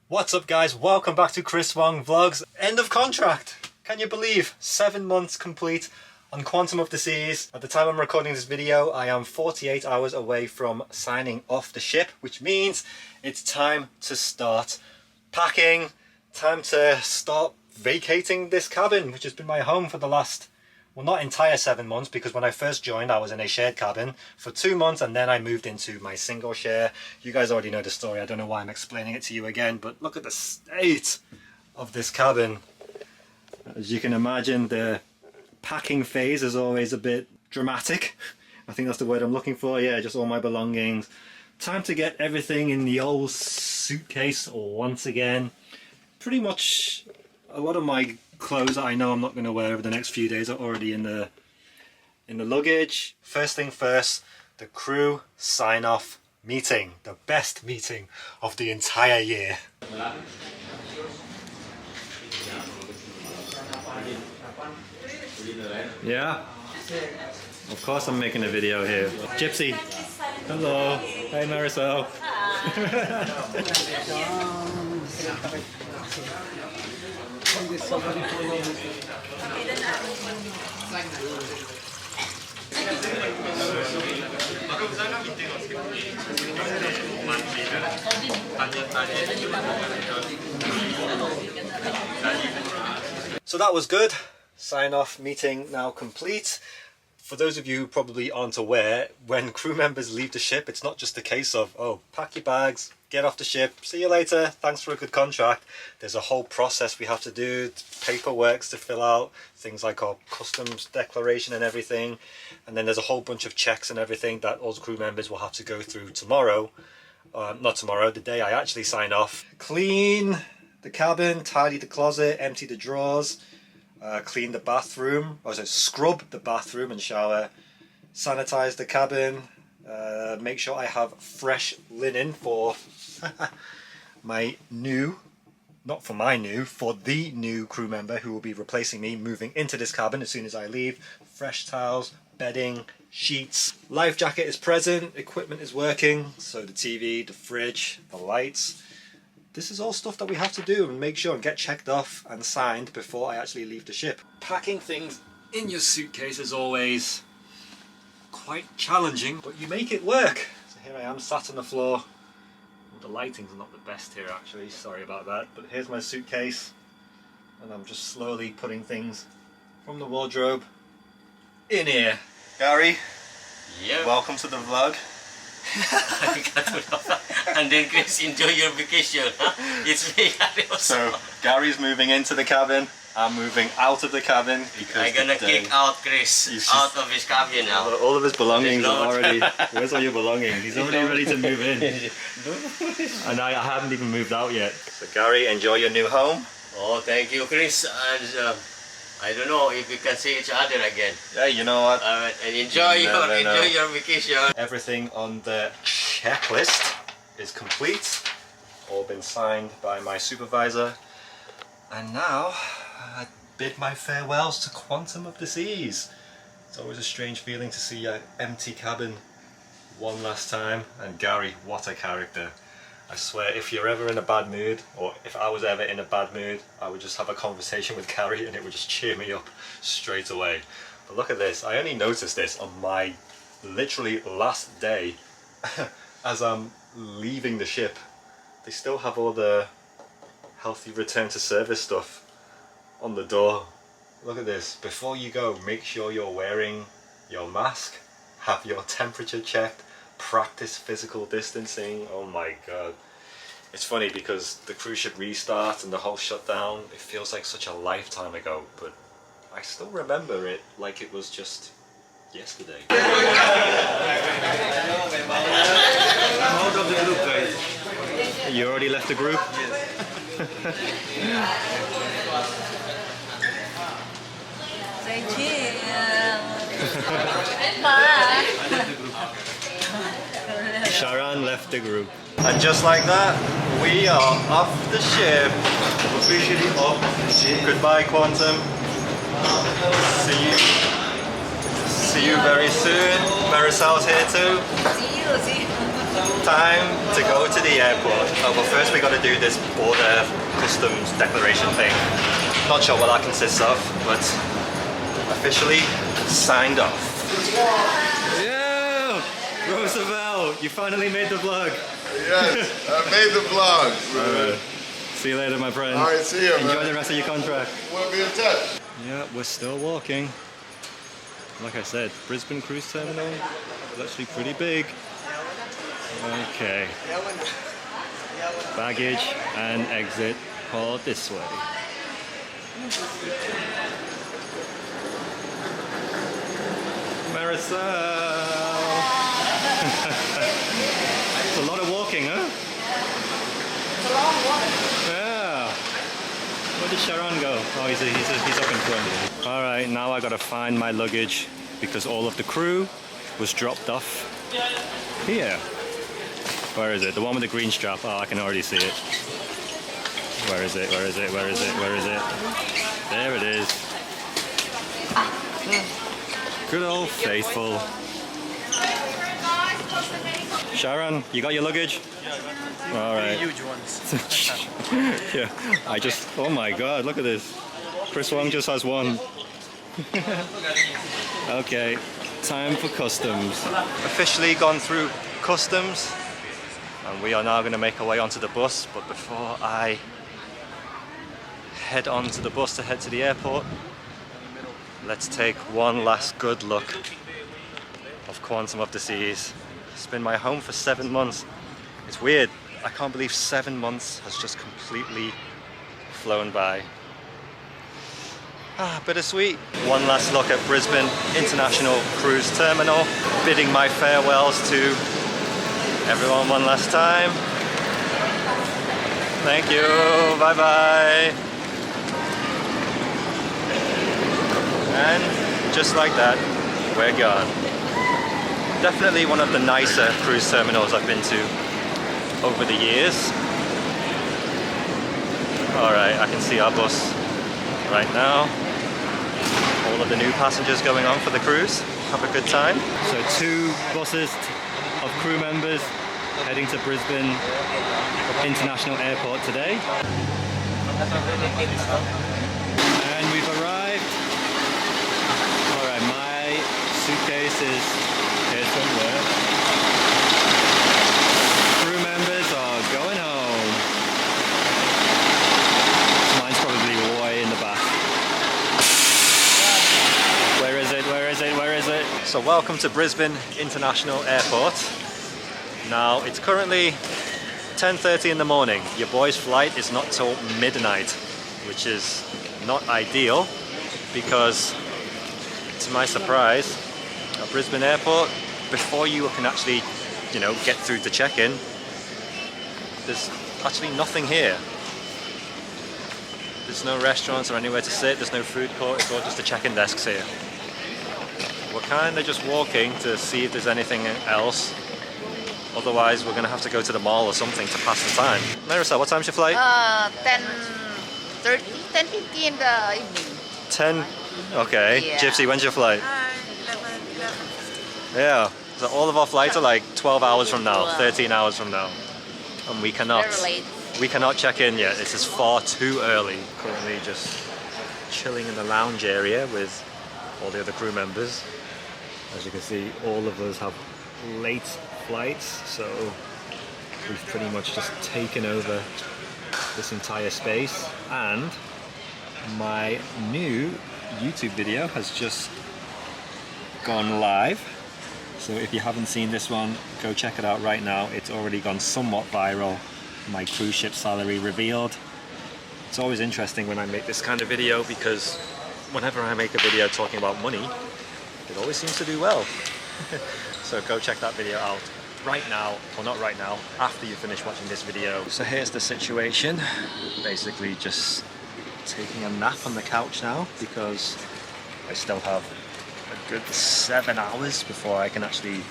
What's up guys, welcome back to Chris Wong Vlogs. End of contract. Can you believe? 7 months complete on Quantum of the Seas. At the time I'm recording this video, I am 48 hours away from signing off the ship, which means it's time to start packing, time to start vacating this cabin, which has been my home for the last, well, not entire 7 months, because when I first joined I was in a shared cabin for 2 months and then I moved into my single share. You guys already know the story, I don't know why I'm explaining it to you again, but look at the state of this cabin. As you can imagine, the packing phase is always a bit dramatic. I think that's the word I'm looking for. Yeah, just all my belongings. Time to get everything in the old suitcase once again. Pretty much a lot of my clothes that I know I'm not going to wear over the next few days are already in the luggage. First thing first, the crew sign-off meeting. The best meeting of the entire year. Yeah, of course I'm making a video here. Gypsy, hello. Hey Marisol. So that was good. Sign off meeting now complete. For those of you who probably aren't aware, when crew members leave the ship, it's not just a case of, oh, pack your bags, get off the ship, see you later, thanks for a good contract. There's a whole process we have to do, paperwork to fill out, things like our customs declaration and everything. And then there's a whole bunch of checks and everything that all crew members will have to go through tomorrow. Not tomorrow, the day I actually sign off. Clean the cabin, tidy the closet, empty the drawers. Clean the bathroom, scrub the bathroom and shower, sanitize the cabin, make sure I have fresh linen for my new, not for my new, for the new crew member who will be replacing me moving into this cabin as soon as I leave. Fresh towels, bedding, sheets. Life jacket is present, equipment is working, so the TV, the fridge, the lights. This is all stuff that we have to do and make sure and get checked off and signed before I actually leave the ship. Packing things in your suitcase is always quite challenging, but you make it work. So here I am sat on the floor. Well, the lighting's not the best here actually, sorry about that, but here's my suitcase and I'm just slowly putting things from the wardrobe in here. Gary, yeah. Welcome to the vlog. And then Chris, enjoy your vacation. Huh? It's me. So Gary's moving into the cabin. I'm moving out of the cabin because I'm gonna kick out Chris out of his cabin now. All of his belongings are already. Where's all your belongings? He's already ready to move in, and I haven't even moved out yet. So Gary, enjoy your new home. Oh, thank you, Chris. And I don't know if we can see each other again. Yeah, you know what? And enjoy your vacation. Everything on the checklist is complete. All been signed by my supervisor. And now I bid my farewells to Quantum of the Seas. It's always a strange feeling to see an empty cabin one last time. And Gary, what a character. I swear, if you're ever in a bad mood, or if I was ever in a bad mood, I would just have a conversation with Gary and it would just cheer me up straight away. But look at this, I only noticed this on my literally last day as I'm leaving the ship. They still have all the healthy return to service stuff on the door. Look at this, before you go, make sure you're wearing your mask, have your temperature checked, practice physical distancing. Oh my god. It's funny because the cruise ship restart and the whole shutdown, it feels like such a lifetime ago, but I still remember it like it was just yesterday. I'm out of the group, guys. You already left the group? Sharon left the group. And just like that, we are off the ship. Officially off the ship. Goodbye, Quantum. See you very soon. Marisol's here too. See you. Time to go to the airport. Oh, but first we got to do this border customs declaration thing. Not sure what that consists of, but officially signed off. Yeah, Roosevelt, you finally made the vlog. Yes, I made the vlog. All right. See you later, my friend. All right, see you, man. Enjoy the rest of your contract. We'll be in touch. Yeah, we're still walking. Like I said, Brisbane Cruise Terminal is actually pretty big. Okay. Baggage and exit are this way. Marisol! It's a lot of walking, huh? It's a long walk. Yeah. Where did Sharon go? Oh, he's up in front. All right, now I gotta find my luggage because all of the crew was dropped off here. Where is it? The one with the green strap. Oh, I can already see it. Where is it? Where is it? Where is it? Where is it? There it is. Good old faithful. Sharon, you got your luggage? All right. Huge ones. Yeah, oh my God, look at this. Chris Wong just has one. Okay, time for customs. Officially gone through customs, and we are now going to make our way onto the bus. But before I head onto the bus to head to the airport, let's take one last good look of Quantum of the Seas. It's been my home for 7 months. It's weird. I can't believe 7 months has just completely flown by. Bittersweet. One last look at Brisbane International Cruise Terminal. Bidding my farewells to everyone one last time. Thank you. Bye bye. And just like that, we're gone. Definitely one of the nicer cruise terminals I've been to over the years. Alright, I can see our bus right now. All of the new passengers going on for the cruise. Have a good time. So 2 buses of crew members heading to Brisbane International Airport today. And we've arrived. Alright, my suitcase is here somewhere. Crew members are going home. Mine's probably way in the back. Where is it? Where is it? Where is it? So welcome to Brisbane International Airport. Now it's currently 10:30 in the morning. Your boy's flight is not till midnight, which is not ideal because, to my surprise, at Brisbane Airport, before you can actually, get through to check-in, there's actually nothing here. There's no restaurants or anywhere to sit, there's no food court, it's all just the check-in desks here. We're kind of just walking to see if there's anything else. Otherwise, we're going to have to go to the mall or something to pass the time. Marisol, what time's your flight? 10:30, 10:50 in the evening. 10? Okay. Yeah. Gypsy, when's your flight? 11. Yeah. So all of our flights are like 12 hours from now, 12. 13 hours from now. And we cannot. Very late. We cannot check in yet. This is far too early. Currently just chilling in the lounge area with all the other crew members. As you can see, all of us have late flights, so we've pretty much just taken over this entire space. And my new YouTube video has just gone live. So if you haven't seen this one, go check it out right now. It's already gone somewhat viral. My cruise ship salary revealed. It's always interesting when I make this kind of video because whenever I make a video talking about money, it always seems to do well. So go check that video out right now, well not right now, after you finish watching this video. So here's the situation. Basically just taking a nap on the couch now because I still have a good 7 hours before I can actually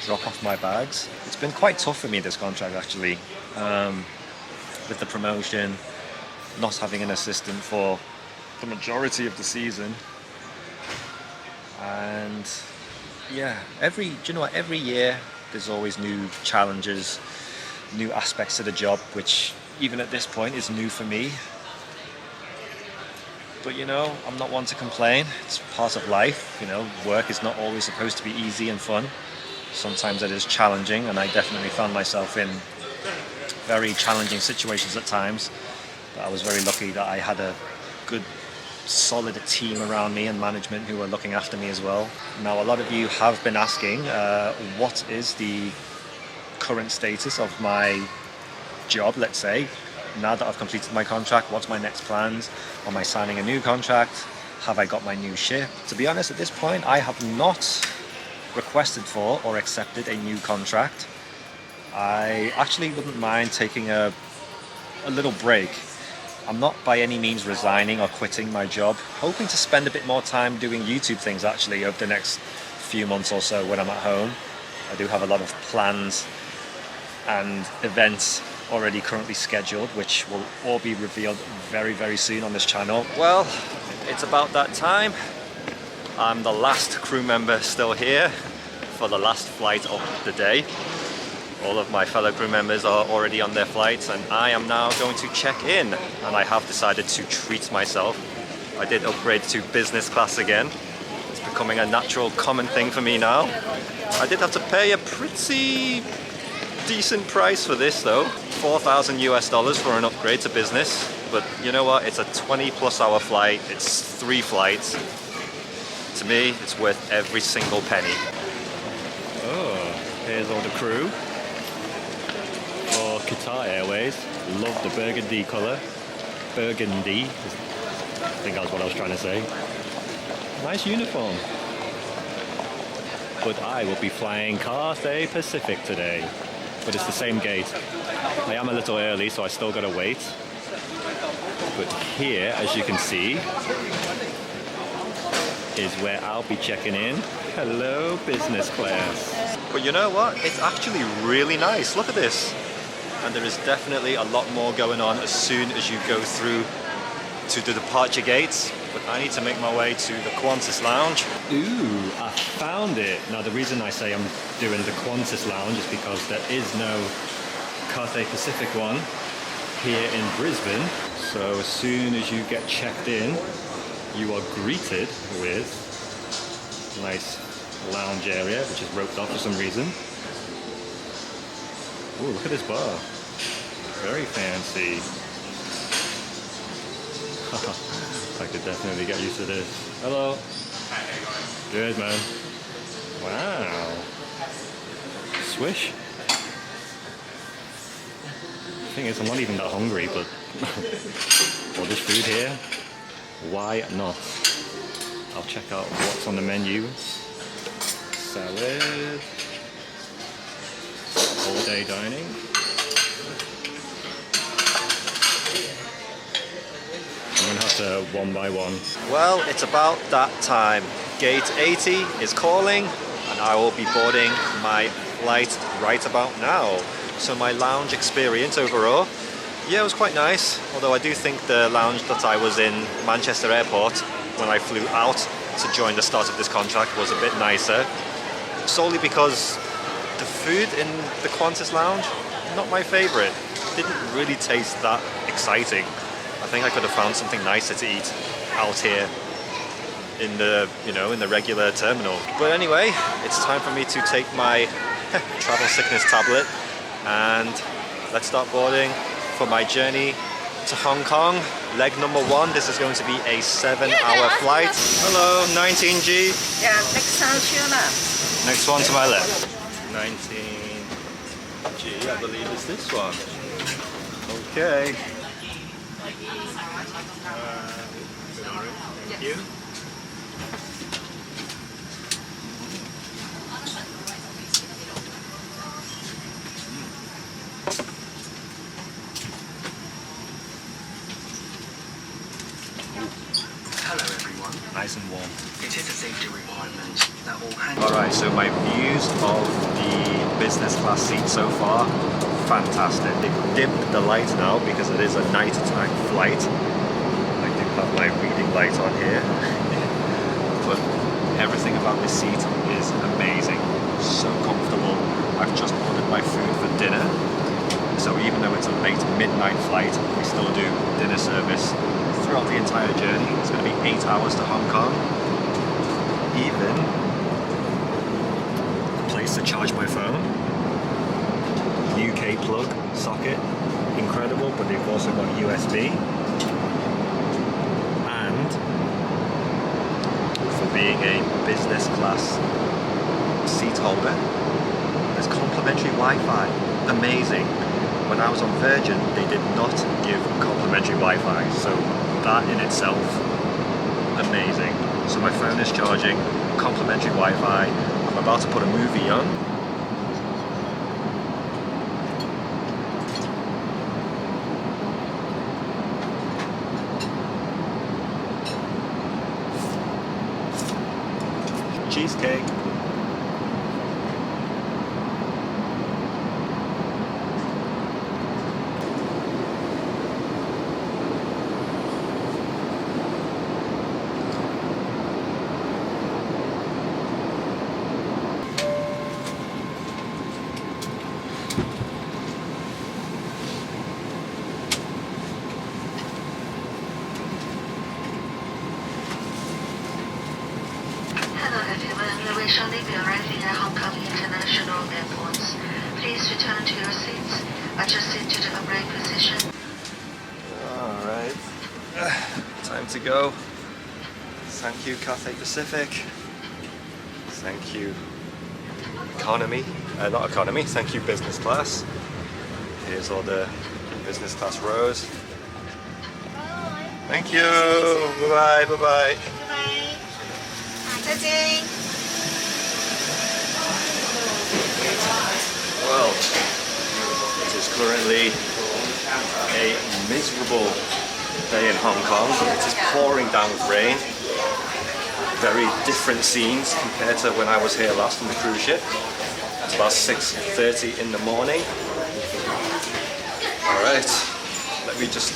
drop off my bags. It's been quite tough for me, this contract actually, with the promotion, not having an assistant for the majority of the season. And yeah, every year There's always new challenges, new aspects to the job, which even at this point is new for me. But you know, I'm not one to complain. It's part of life. You know, work is not always supposed to be easy and fun. Sometimes it is challenging, and I definitely found myself in very challenging situations at times. But I was very lucky that I had a good, solid team around me and management who were looking after me as well. Now, a lot of you have been asking, what is the current status of my job, let's say? Now that I've completed my contract, what's my next plans? Am I signing a new contract? Have I got my new ship? To be honest, at this point, I have not requested for or accepted a new contract. I actually wouldn't mind taking a little break. I'm not by any means resigning or quitting my job. Hoping to spend a bit more time doing YouTube things actually over the next few months or so when I'm at home. I do have a lot of plans and events already currently scheduled, which will all be revealed very, very soon on this channel. Well, it's about that time. I'm the last crew member still here for the last flight of the day. All of my fellow crew members are already on their flights, and I am now going to check in, and I have decided to treat myself. I did upgrade to business class again. It's becoming a natural common thing for me now. I did have to pay a pretty decent price for this though, $4,000 US for an upgrade to business. But you know what, it's a 20+ hour flight, it's 3 flights. To me, it's worth every single penny. Oh, here's all the crew for Qatar Airways. Love the burgundy colour. Burgundy, I think that was what I was trying to say. Nice uniform. But I will be flying Cathay Pacific today. But it's the same gate. I am a little early, so I still gotta wait. But here, as you can see, is where I'll be checking in. Hello, business class. But you know what? It's actually really nice. Look at this. And there is definitely a lot more going on as soon as you go through to the departure gates. But I need to make my way to the Qantas Lounge. Ooh, I found it. Now the reason I say I'm doing the Qantas Lounge is because there is no Cathay Pacific one here in Brisbane. So as soon as you get checked in, you are greeted with a nice lounge area, which is roped off for some reason. Ooh, look at this bar. Very fancy. I could definitely get used to this. Hello. Good, man. Wow. Swish. The thing is, I'm not even that hungry, but all this food here, why not? I'll check out what's on the menu. Salad. All day dining. I'm gonna have to one by one. Well, it's about that time. Gate 80 is calling, and I will be boarding my flight right about now. So my lounge experience overall, yeah, it was quite nice. Although I do think the lounge that I was in Manchester Airport when I flew out to join the start of this contract was a bit nicer. Solely because the food in the Qantas Lounge, not my favourite. Didn't really taste that exciting. I think I could have found something nicer to eat out here in the, in the regular terminal. But anyway, it's time for me to take my travel sickness tablet and let's start boarding for my journey to Hong Kong. Leg number 1, this is going to be a 7-hour flight. Hello, 19G. Yeah, next time to your left. Next one to my left. 19G, I believe is this one. Okay. Thank you. Hello everyone. Nice and warm. It is a safety requirement that all hands... Alright, so my views of the business class seat so far, fantastic. They've dimmed the light now because it is a nighttime flight. I do have my reading light on here. But everything about this seat is amazing. so comfortable. I've just ordered my food for dinner, so even though it's a late midnight flight, we still do dinner service throughout the entire journey. It's going to be 8 hours to Hong Kong. Even a place to charge my phone. UK plug socket, incredible, but they've also got USB. And for being a business class seat holder, there's complimentary Wi-Fi. Amazing. When I was on Virgin, they did not give complimentary Wi-Fi, so that in itself, amazing. So my phone is charging, complimentary Wi-Fi. I'm about to put a movie on. Cheesecake. Hello everyone, we will shortly be arriving at Hong Kong International Airport. Please return to your seats. Adjust it to the upright position. Alright, time to go. Thank you Cathay Pacific. Thank you economy, not economy, thank you business class. Here's all the business class rows. Thank you, bye bye, bye bye. Well, it is currently a miserable day in Hong Kong. It is pouring down with rain. Very different scenes compared to when I was here last on the cruise ship. It's about 6:30 in the morning. Alright, let me just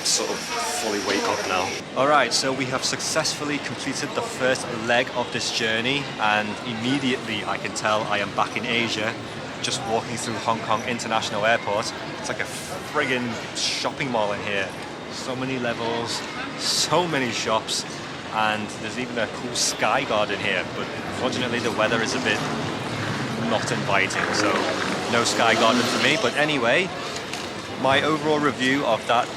sort of fully wake up now. Alright, so we have successfully completed the first leg of this journey, and immediately I can tell I am back in Asia, just walking through Hong Kong International Airport. It's like a friggin' shopping mall in here. So many levels, so many shops, and there's even a cool sky garden here, but unfortunately the weather is a bit not inviting, so no sky garden for me. But anyway, my overall review of that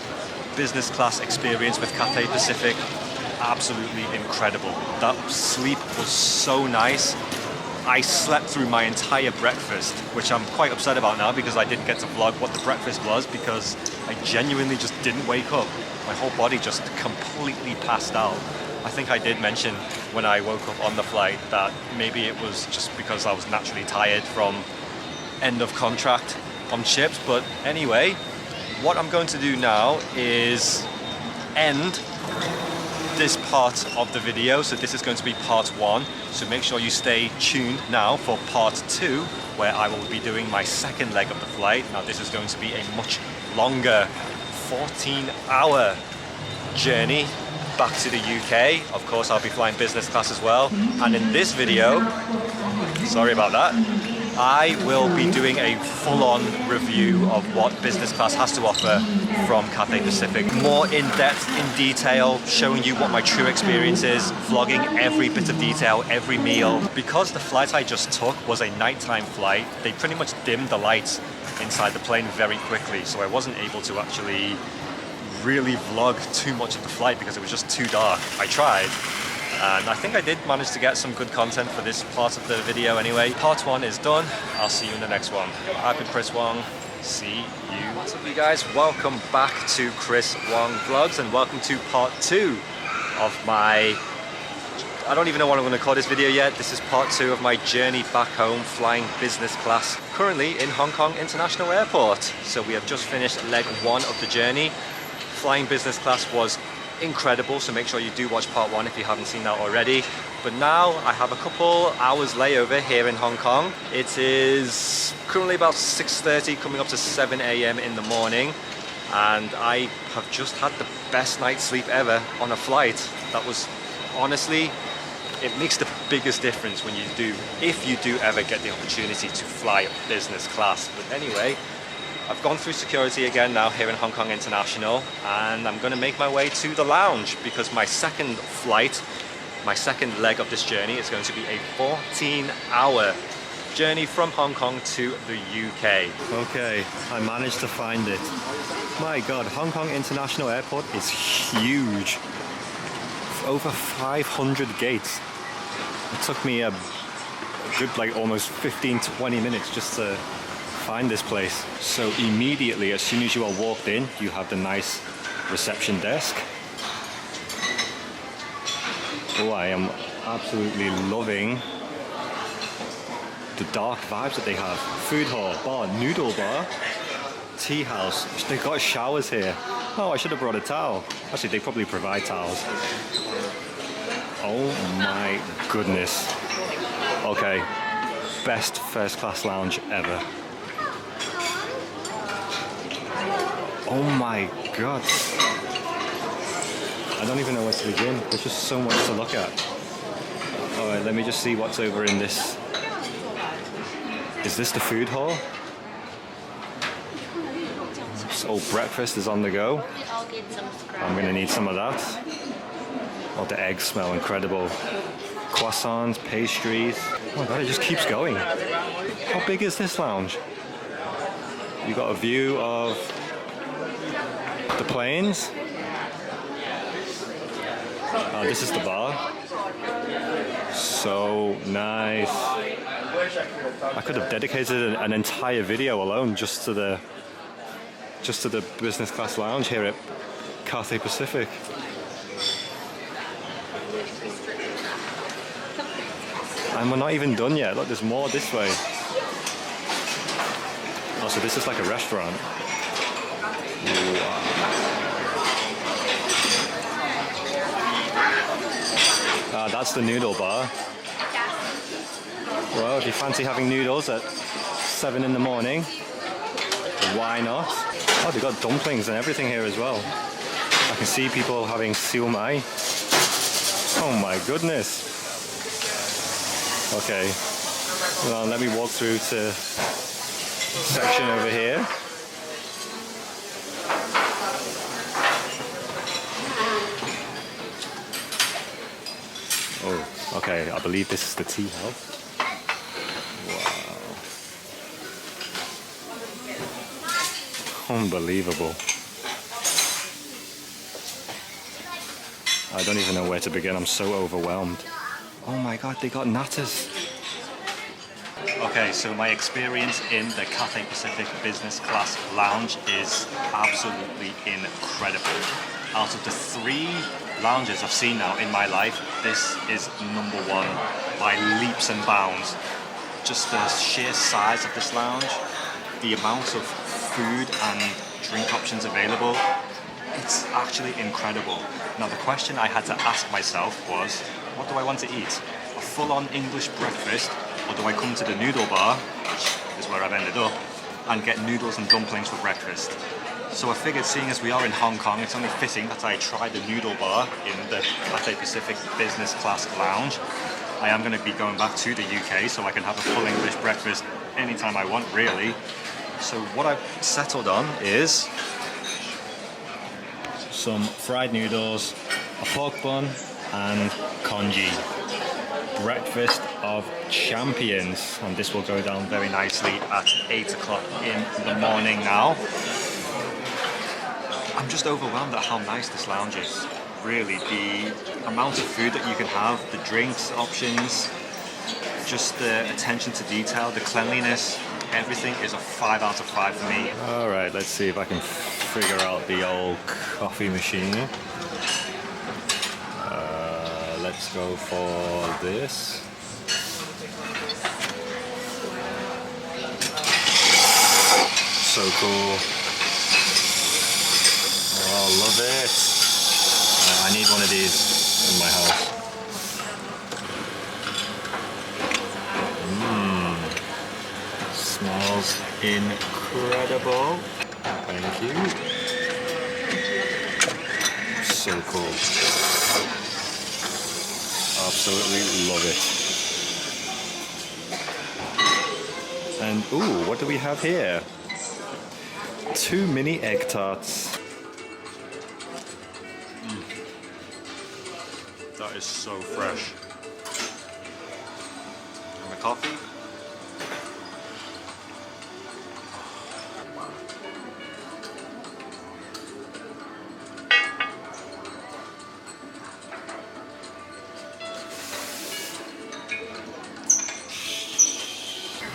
business class experience with Cathay Pacific, absolutely incredible. That sleep was so nice. I slept through my entire breakfast, which I'm quite upset about now because I didn't get to vlog what the breakfast was because I genuinely just didn't wake up. My whole body just completely passed out. I think I did mention when I woke up on the flight that maybe it was just because I was naturally tired from end of contract on ships, but anyway, what I'm going to do now is end this part of the video. So this is going to be part 1. So make sure you stay tuned now for part 2, where I will be doing my second leg of the flight. Now this is going to be a much longer 14-hour journey back to the UK. Of course, I'll be flying business class as well. And in this video, sorry about that, I will be doing a full-on review of what business class has to offer from Cathay Pacific. More in-depth, in detail, showing you what my true experience is, vlogging every bit of detail, every meal. Because the flight I just took was a nighttime flight, they pretty much dimmed the lights inside the plane very quickly, so I wasn't able to actually really vlog too much of the flight because it was just too dark. I tried. And I think I did manage to get some good content for this part of the video anyway. Part 1 is done. I'll see you in the next one. I've been Chris Wong. See you. What's up, you guys? Welcome back to Chris Wong Vlogs, and welcome to part 2 of my... I don't even know what I'm going to call this video yet. This is part 2 of my journey back home flying business class. Currently in Hong Kong International Airport. So we have just finished leg 1 of the journey. Flying business class was incredible, so make sure you do watch part 1 if you haven't seen that already. But now I have a couple hours layover here in Hong Kong. It is currently about 6:30, coming up to 7 a.m. in the morning, and I have just had the best night's sleep ever on a flight. That was honestly it makes the biggest difference when if you do ever get the opportunity to fly business class. But anyway, I've gone through security again now here in Hong Kong International, and I'm going to make my way to the lounge because my second flight, my second leg of this journey is going to be a 14-hour journey from Hong Kong to the UK. Okay, I managed to find it. My God, Hong Kong International Airport is huge. Over 500 gates. It took me a good like almost 15-20 minutes just to find this place. So immediately, as soon as you are walked in, you have the nice reception desk. Oh, I am absolutely loving the dark vibes that they have. Food hall, bar, noodle bar, tea house. They've got showers here. Oh, I should have brought a towel. Actually, they probably provide towels. Oh my goodness. Okay, best first class lounge ever. Oh my God. I don't even know where to begin. There's just so much to look at. All right, let me just see what's over in this. Is this the food hall? So breakfast is on the go. I'm gonna need some of that. Oh, the eggs smell incredible. Croissants, pastries. Oh my God, it just keeps going. How big is this lounge? You got a view of the planes. Oh, this is the bar. So nice. I could have dedicated an entire video alone just to the business class lounge here at Cathay Pacific. And we're not even done yet. Look, there's more this way. Oh, so this is like a restaurant. Wow. That's the noodle bar. Well, if you fancy having noodles at 7 in the morning, why not? Oh, they've got dumplings and everything here as well. I can see people having siu mai. Oh my goodness. Okay, well, let me walk through to section over here. Oh, okay, I believe this is the tea house. Wow. Unbelievable. I don't even know where to begin, I'm so overwhelmed. Oh my God, they got natters. Okay, so my experience in the Cathay Pacific Business Class Lounge is absolutely incredible. Out of the 3 lounges I've seen now in my life, this is number 1 by leaps and bounds. Just the sheer size of this lounge, the amount of food and drink options available, it's actually incredible. Now the question I had to ask myself was, what do I want to eat? A full-on English breakfast, or do I come to the noodle bar, which is where I've ended up, and get noodles and dumplings for breakfast? So I figured, seeing as we are in Hong Kong, it's only fitting that I try the noodle bar in the Cathay Pacific Business Class Lounge. I am going to be going back to the UK so I can have a full English breakfast anytime I want, really. So what I've settled on is some fried noodles, a pork bun, and congee. Breakfast of champions, and this will go down very nicely at 8 o'clock in the morning now. I'm just overwhelmed at how nice this lounge is. Really, the amount of food that you can have, the drinks options, just the attention to detail, the cleanliness, everything is a 5 out of 5 for me. All right, let's see if I can figure out the old coffee machine. Let's go for this. So cool. Oh, love it. I need one of these in my house. Smells incredible. Thank you. So cool. Absolutely love it. And ooh, what do we have here? 2 mini egg tarts. That is so fresh. And the coffee.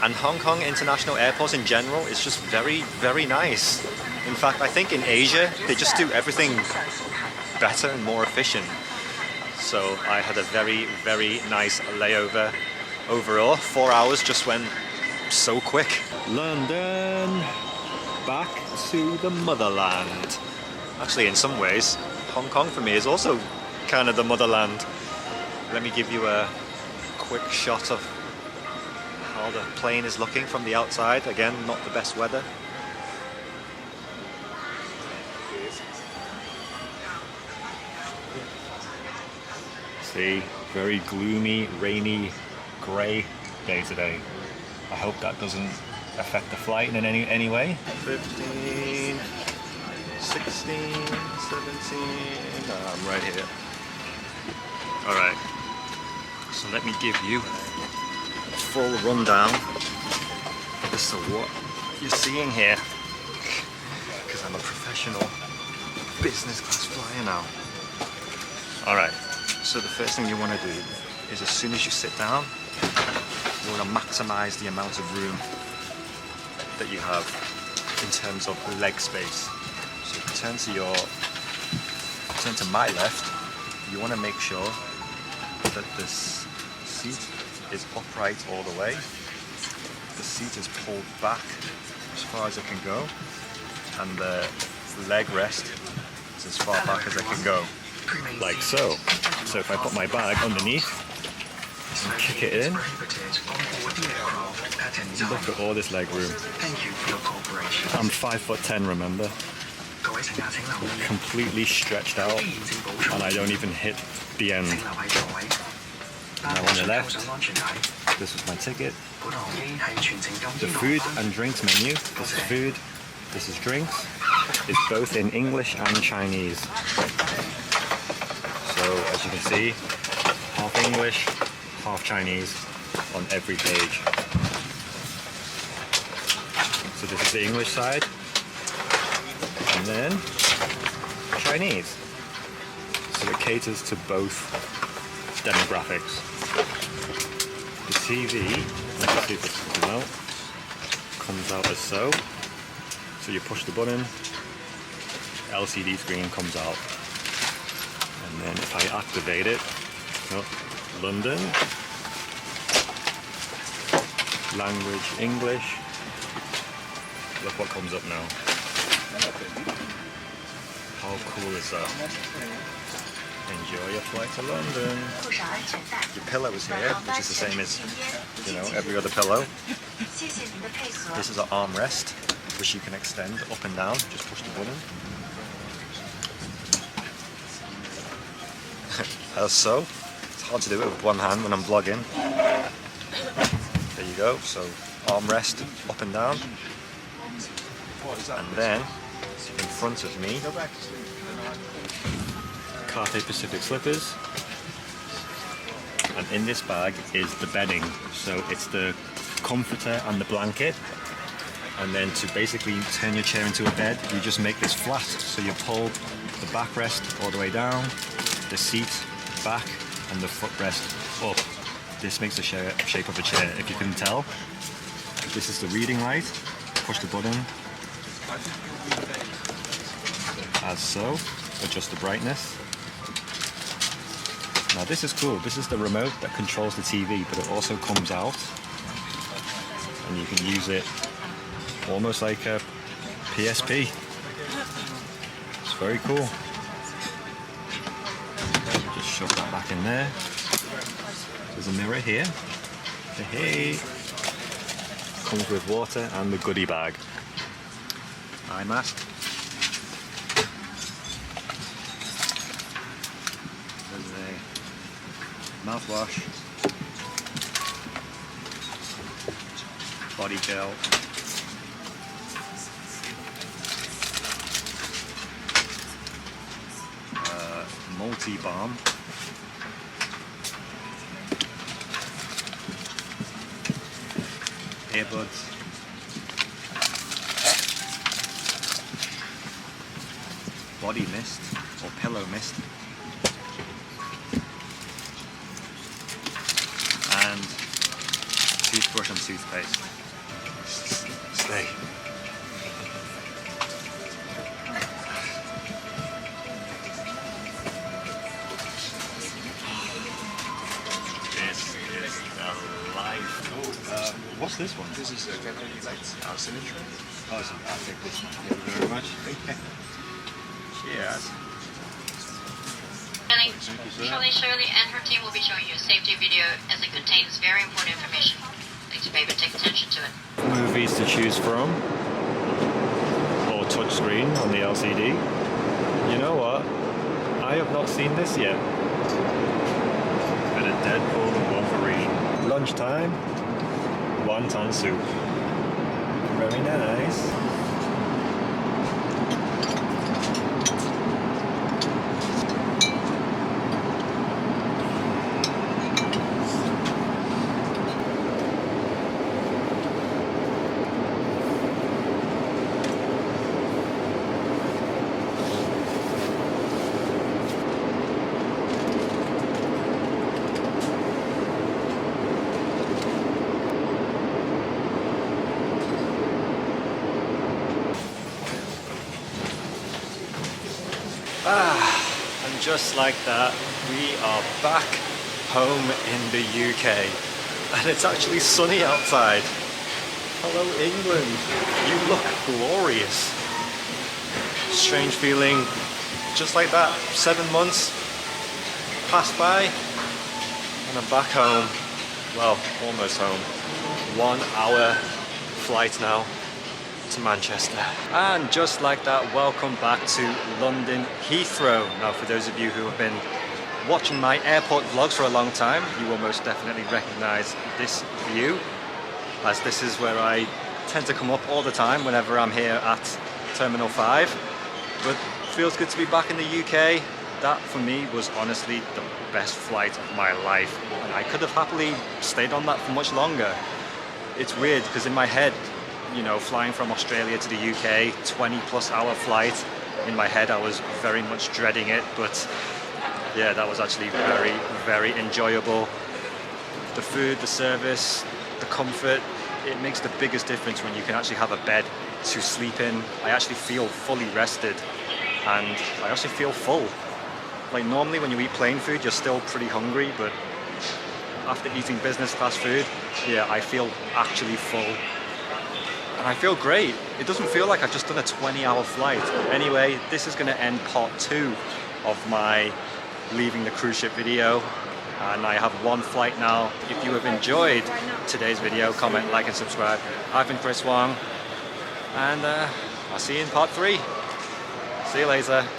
And Hong Kong International Airport in general is just very, very nice. In fact, I think in Asia, they just do everything better and more efficient. So I had a very, very nice layover overall. 4 hours just went so quick. London, back to the motherland. Actually, in some ways, Hong Kong for me is also kind of the motherland. Let me give you a quick shot of how the plane is looking from the outside. Again, not the best weather. See, very gloomy, rainy, grey day today. I hope that doesn't affect the flight in any way. 15, 16, 17, I'm right here. Alright, so let me give you a full rundown as to what you're seeing here. Because I'm a professional business class flyer now. Alright, so the first thing you want to do is as soon as you sit down, you want to maximize the amount of room that you have in terms of leg space. So if you turn to my left, you want to make sure that this seat is upright all the way. The seat is pulled back as far as it can go, and the leg rest is as far back as it can go, like so. So if I put my bag underneath and kick it in, look at all this leg room. Thank you for your cooperation. I'm 5'10", remember? Completely stretched out, and I don't even hit the end. Now on the left, this is my ticket. The food and drinks menu, this is food, this is drinks, is both in English and Chinese. So as you can see, half English, half Chinese on every page. So this is the English side, and then Chinese. So it caters to both demographics. The TV, let's see if this comes out as so. So you push the button, LCD screen comes out. And then if I activate it, London, language English, look what comes up now. How cool is that? Enjoy your flight to London. Your pillow is here, which is the same as, every other pillow. This is an armrest, which you can extend up and down. Just push the button. As so. It's hard to do it with one hand when I'm vlogging. There you go. So armrest up and down. And then in front of me, Cathay Pacific slippers, and in this bag is the bedding, so it's the comforter and the blanket, and then to basically turn your chair into a bed, you just make this flat, so you pull the backrest all the way down, the seat back, and the footrest up. This makes the shape of a chair, if you couldn't tell. This is the reading light, push the button, as so, adjust the brightness. Now this is cool, this is the remote that controls the TV, but it also comes out and you can use it almost like a PSP. It's very cool. Just shove that back in there. There's a mirror here. Hey! Comes with water and the goodie bag. Eye mask. mouthwash, body gel, multi-balm, earbuds, body mist or pillow mist, and toothbrush and toothpaste. Stay. This is the life. Oh, what's this one? This is Qantas Lights, our signature. Oh, so I'll take this one. Thank you very much. Cheers. Shirley and her team will be showing you a safety video as it contains very important information. Please pay attention to it. Movies to choose from, or touchscreen on the LCD. You know what? I have not seen this yet. Bit of Deadpool and Wolverine. Lunchtime, wonton soup. Very nice. And just like that, we are back home in the UK. And it's actually sunny outside. Hello England, you look glorious. Strange feeling, just like that, 7 months passed by and I'm back home. Well, almost home. 1 hour flight now to Manchester. And just like that, welcome back to London Heathrow. Now for those of you who have been watching my airport vlogs for a long time, you will most definitely recognize this view, as this is where I tend to come up all the time whenever I'm here at Terminal 5. But it feels good to be back in the UK. That for me was honestly the best flight of my life, and I could have happily stayed on that for much longer. It's weird because in my head, you know, flying from Australia to the UK, 20+ hour flight, in my head I was very much dreading it, but yeah, that was actually very, very enjoyable. The food, the service, the comfort, it makes the biggest difference when you can actually have a bed to sleep in. I actually feel fully rested and I actually feel full. Like normally when you eat plain food, you're still pretty hungry, but after eating business class food, yeah, I feel actually full. And I feel great. It doesn't feel like I've just done a 20-hour flight. Anyway, this is going to end part 2 of my leaving the cruise ship video. And I have 1 flight now. If you have enjoyed today's video, comment, like and subscribe. I've been Chris Wong. And I'll see you in part 3. See you later.